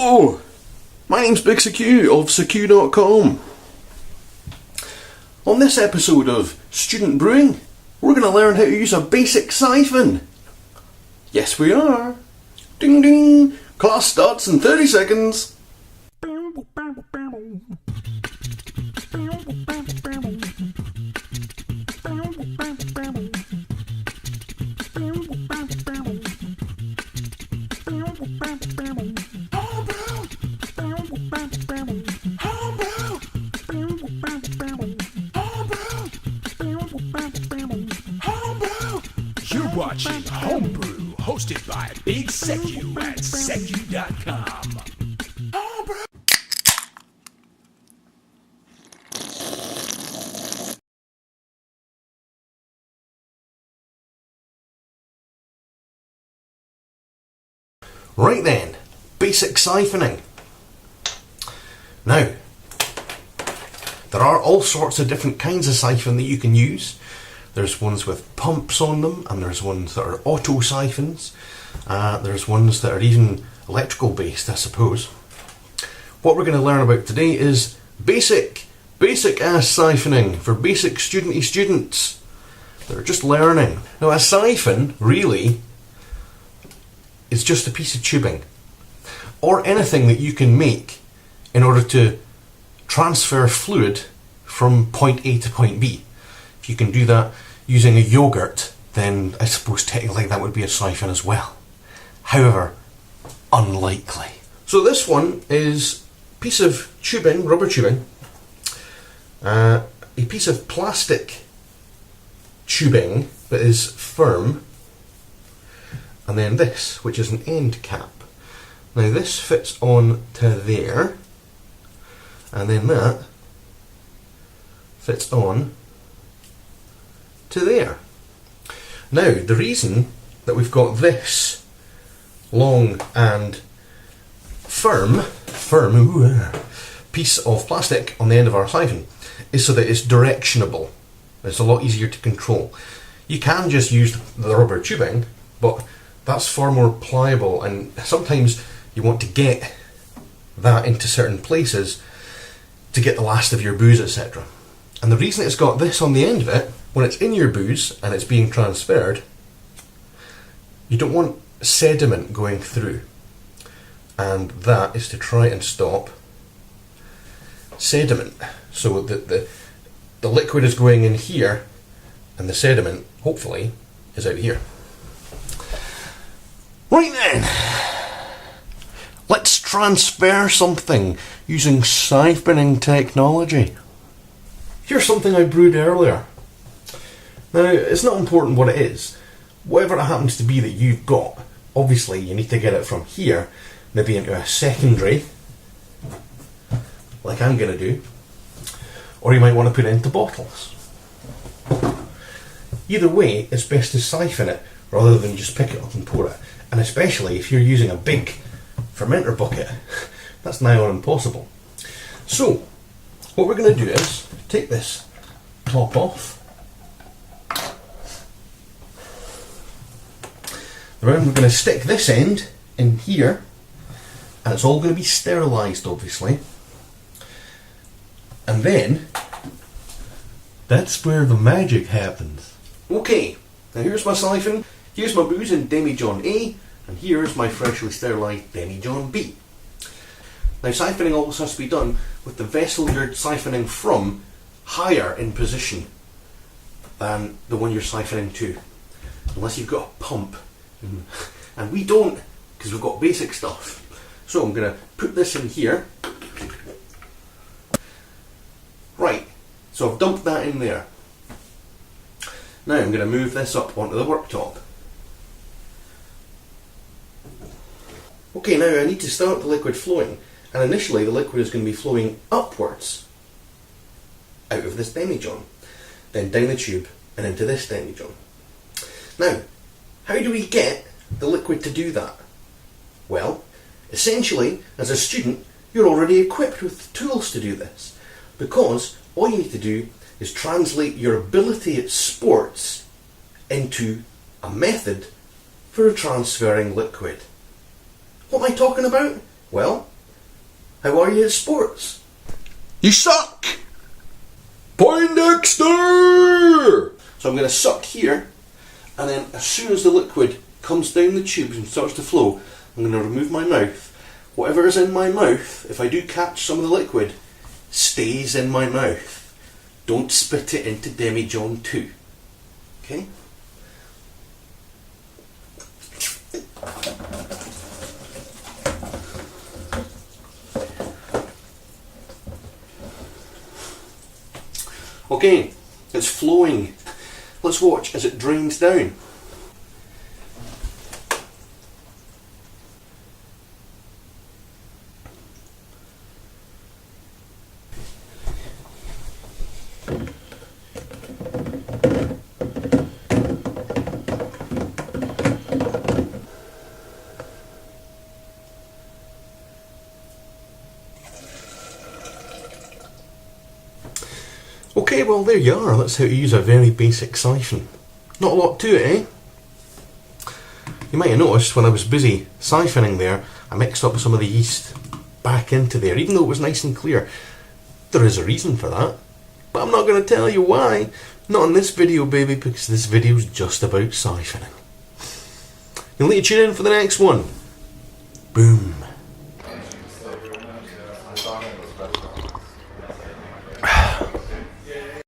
Hello, my name's Big Secu of Secu.com. On this episode of Student Brewing, we're going to learn how to use a basic siphon. Yes, we are. Ding ding, class starts in 30 seconds. You're watching Homebrew, hosted by Big Secu at Secu.com. Right then, basic siphoning. Now, there are all sorts of different kinds of siphon that you can use. There's ones with pumps on them, and there's ones that are auto siphons. There's ones that are even electrical based, I suppose. What we're going to learn about today is basic ass siphoning for basic studenty students that are just learning. Now, a siphon really is just a piece of tubing, or anything that you can make in order to transfer fluid from point A to point B. If you can do that using a yogurt, then I suppose technically that would be a siphon as well. However, unlikely. So this one is a piece of tubing, rubber tubing, a piece of plastic tubing that is firm, and then this, which is an end cap. Now this fits on to there, and then that fits on to there. Now, the reason that we've got this long and firm piece of plastic on the end of our siphon is so that it's directionable. It's a lot easier to control. You can just use the rubber tubing, but that's far more pliable, and sometimes you want to get that into certain places to get the last of your booze, etc. And the reason it's got this on the end of it, when it's in your booze and it's being transferred, you don't want sediment going through. And that is to try and stop sediment. So that the liquid is going in here and the sediment, hopefully, is out here. Right then, let's transfer something using siphoning technology. Here's something I brewed earlier. Now, it's not important what it is. Whatever it happens to be that you've got, obviously you need to get it from here, maybe into a secondary, like I'm going to do, or you might want to put it into bottles. Either way, it's best to siphon it rather than just pick it up and pour it. And especially if you're using a big fermenter bucket, that's nigh on impossible. So, what we're going to do is take this top off. Then we're going to stick this end in here, and it's all going to be sterilised, obviously. And then, that's where the magic happens. Okay, now here's my siphon, here's my booze in Demijohn A, and here's my freshly sterilised Demijohn B. Now, siphoning always has to be done with the vessel you're siphoning from higher in position than the one you're siphoning to, unless you've got a pump. And we don't, because we've got basic stuff. So I'm going to put this in here. Right, so I've dumped that in there. Now I'm going to move this up onto the worktop. Okay, now I need to start the liquid flowing, and initially the liquid is going to be flowing upwards out of this demijohn, then down the tube and into this demijohn. Now, how do we get the liquid to do that? Well, essentially, as a student, you're already equipped with the tools to do this, because all you need to do is translate your ability at sports into a method for transferring liquid. What am I talking about? Well, How are you at sports? You suck! Poindexter! So I'm going to suck here, and then as soon as the liquid comes down the tubes and starts to flow, I'm going to remove my mouth. Whatever is in my mouth, if I do catch some of the liquid, stays in my mouth. Don't spit it into Demijohn 2. Okay? Okay, it's flowing. Let's watch as it drains down. Okay, well there you are. That's how to use a very basic siphon. Not a lot to it, eh? You might have noticed when I was busy siphoning there, I mixed up some of the yeast back into there, even though it was nice and clear. There is a reason for that, but I'm not going to tell you why. Not in this video, baby, because this video's just about siphoning. You'll need to tune in for the next one. Boom.